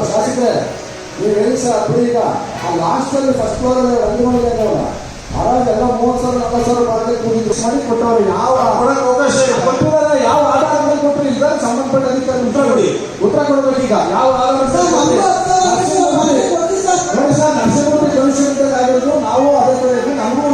ಶಾಸಕರೇ ನೀವು ಹೇಳಿ ಸರ್ ಅದು ಈಗ ಆ ಲಾಸ್ಟಲ್ಲಿ ಫಸ್ಟ್ ಫ್ಲೋರಲ್ಲಿ ರಂಗಮಂದಿರ ಇದಾವಲ್ಲ ಆರಾಮ್ ಎಲ್ಲ 30,000 40,000 ಬಾಡಿಗೆ ಕೂಡಿದ್ರು ಮಾಡಿ ಕೊಟ್ಟವ್ರು ಯಾವ ಅವಕಾಶ ಕೊಟ್ಟಿದ್ದಾರೆ ಯಾವ ಆಧಾರದ ಮೇಲೆ ಕೊಟ್ಟರು ಇಲ್ಲ ಸಂಬಂಧಪಟ್ಟ ಅಧಿಕಾರಿ ಉತ್ತರ ಕೊಡ್ಬೇಕೀಗ ಯಾವ ಆಧಾರ ನೋಡಿ ಸರ್ ನರಸಿಂಹಮೂರ್ತಿ ಕಮಿಷನ್ ಆಗಿರೋದು ನಾವು ಅದೇ ನಮಗೂ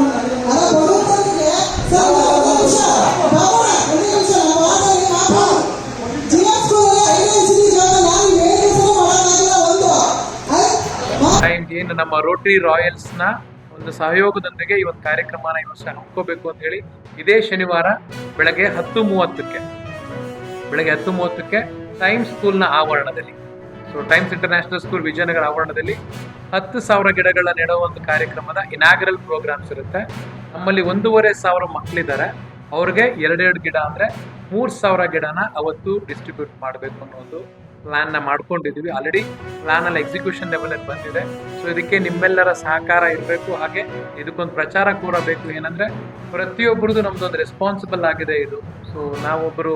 ಏನು ನಮ್ಮ ರೋಟರಿ ರಾಯಲ್ಸ್ ನ ಒಂದು ಸಹಯೋಗದೊಂದಿಗೆ ಈ ಒಂದು ಕಾರ್ಯಕ್ರಮನ ಈ ವರ್ಷ ಹಮ್ಮಿಕೋಬೇಕು ಅಂತ ಹೇಳಿ ಇದೇ ಶನಿವಾರ ಬೆಳಗ್ಗೆ 10:30ಕ್ಕೆ ಟೈಮ್ಸ್ ಸ್ಕೂಲ್ನ ಆವರಣದಲ್ಲಿ, so times international school Vijayanagara ಆವರಣದಲ್ಲಿ 10,000 ಗಿಡಗಳ ನೆಡುವ ಒಂದು ಕಾರ್ಯಕ್ರಮದ ಇನಾಗರಲ್ ಪ್ರೋಗ್ರಾಮ್ಸ್ ಇರುತ್ತೆ. ನಮ್ಮಲ್ಲಿ 1,500 ಮಕ್ಕಳಿದ್ದಾರೆ. ಅವ್ರಿಗೆ 2 ಗಿಡ ಅಂದ್ರೆ 3,000 ಗಿಡನ ಅವತ್ತು ಡಿಸ್ಟ್ರಿಬ್ಯೂಟ್ ಮಾಡಬೇಕು ಅನ್ನೋ ಒಂದು ಪ್ಲಾನ್ನ ಮಾಡ್ಕೊಂಡಿದ್ದೀವಿ. ಆಲ್ರೆಡಿ ಪ್ಲಾನ್ ಅಲ್ಲಿ ಎಕ್ಸಿಕ್ಯೂಷನ್ ಲೆವೆಲ್ ಅಲ್ಲಿ ಬಂದಿದೆ. ಸೊ ಇದಕ್ಕೆ ನಿಮ್ಮೆಲ್ಲರ ಸಹಕಾರ ಇರಬೇಕು. ಹಾಗೆ ಇದಕ್ಕೊಂದು ಪ್ರಚಾರ ಕೂಡ ಬೇಕು. ಏನಂದ್ರೆ ಪ್ರತಿಯೊಬ್ಬರದು ನಮ್ದೊಂದು ರೆಸ್ಪಾನ್ಸಿಬಲ್ ಆಗಿದೆ ಇದು. ಸೊ ನಾವೊಬ್ಬರು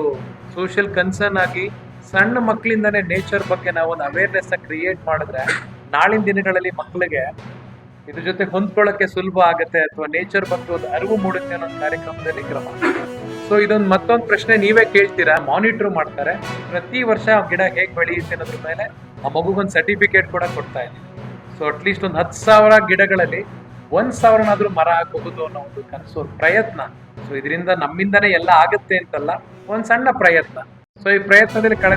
ಸೋಷಿಯಲ್ ಕನ್ಸರ್ನ್ ಆಗಿ ಸಣ್ಣ ಮಕ್ಕಳಿಂದನೇ ನೇಚರ್ ಬಗ್ಗೆ ನಾವೊಂದು ಅವೇರ್ನೆಸ್ ಕ್ರಿಯೇಟ್ ಮಾಡಿದ್ರೆ ನಾಳಿನ ದಿನಗಳಲ್ಲಿ ಮಕ್ಕಳಿಗೆ ಇದ್ರ ಜೊತೆ ಹೊಂದ್ಕೊಳ್ಳೋಕೆ ಸುಲಭ ಆಗುತ್ತೆ, ಅಥವಾ ನೇಚರ್ ಬಗ್ಗೆ ಒಂದು ಅರಿವು ಮೂಡುತ್ತೆ ಅನ್ನೋ ಕಾರ್ಯಕ್ರಮದಲ್ಲಿ ಕ್ರಮ. ಸೊ ಇದೊಂದು ಮತ್ತೊಂದು ಪ್ರಶ್ನೆ ನೀವೇ ಕೇಳ್ತೀರಾ, ಮಾನಿಟರ್ ಮಾಡ್ತಾರೆ ಪ್ರತಿ ವರ್ಷ ಗಿಡ ಹೇಗೆ ಬೆಳೆಯುತ್ತೆ ಅನ್ನೋದ್ರ ಮೇಲೆ ಆ ಮಗುಗೊಂದು ಸರ್ಟಿಫಿಕೇಟ್ ಕೂಡ ಕೊಡ್ತಾ ಇದ್ದೀವಿ. ಸೊ ಅಟ್ಲೀಸ್ಟ್ ಒಂದು 10,000 ಗಿಡಗಳಲ್ಲಿ 1,000ನಾದ್ರೂ ಮರ ಹಾಕಬಹುದು ಅನ್ನೋ ಒಂದು ಕನಸು, ಪ್ರಯತ್ನ. ಸೊ ಇದರಿಂದ ನಮ್ಮಿಂದನೇ ಎಲ್ಲ ಆಗುತ್ತೆ ಅಂತಲ್ಲ, ಒಂದು ಸಣ್ಣ ಪ್ರಯತ್ನ. ಸೊ ಈ ಪ್ರಯತ್ನದಲ್ಲಿ